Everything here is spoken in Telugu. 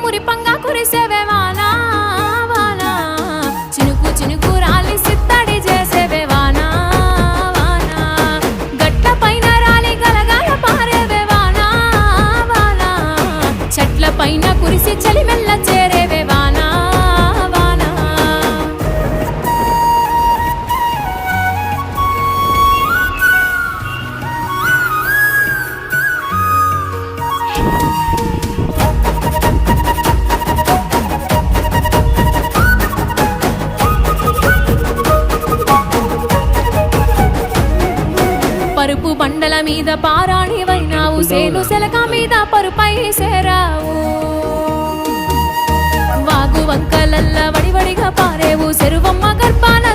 మురిపంగా కురిసేవే వానా వానా చినుకు చినుకు రాలి సిత్తడి చేసేవే వానా వానా గట్ల పైన రాలి గలగాల పారేవే వానా వానా చెట్ల పైన కురిసి చలి మెల్ల చేరేవే వానా వానా పరుపు బండల మీద పారాణివైనావు సేను సెలక మీద పరుపై సేరావు వాగు వంకలల్ల వడివడిగా పారేవు చెరువమ్మ గర్భాన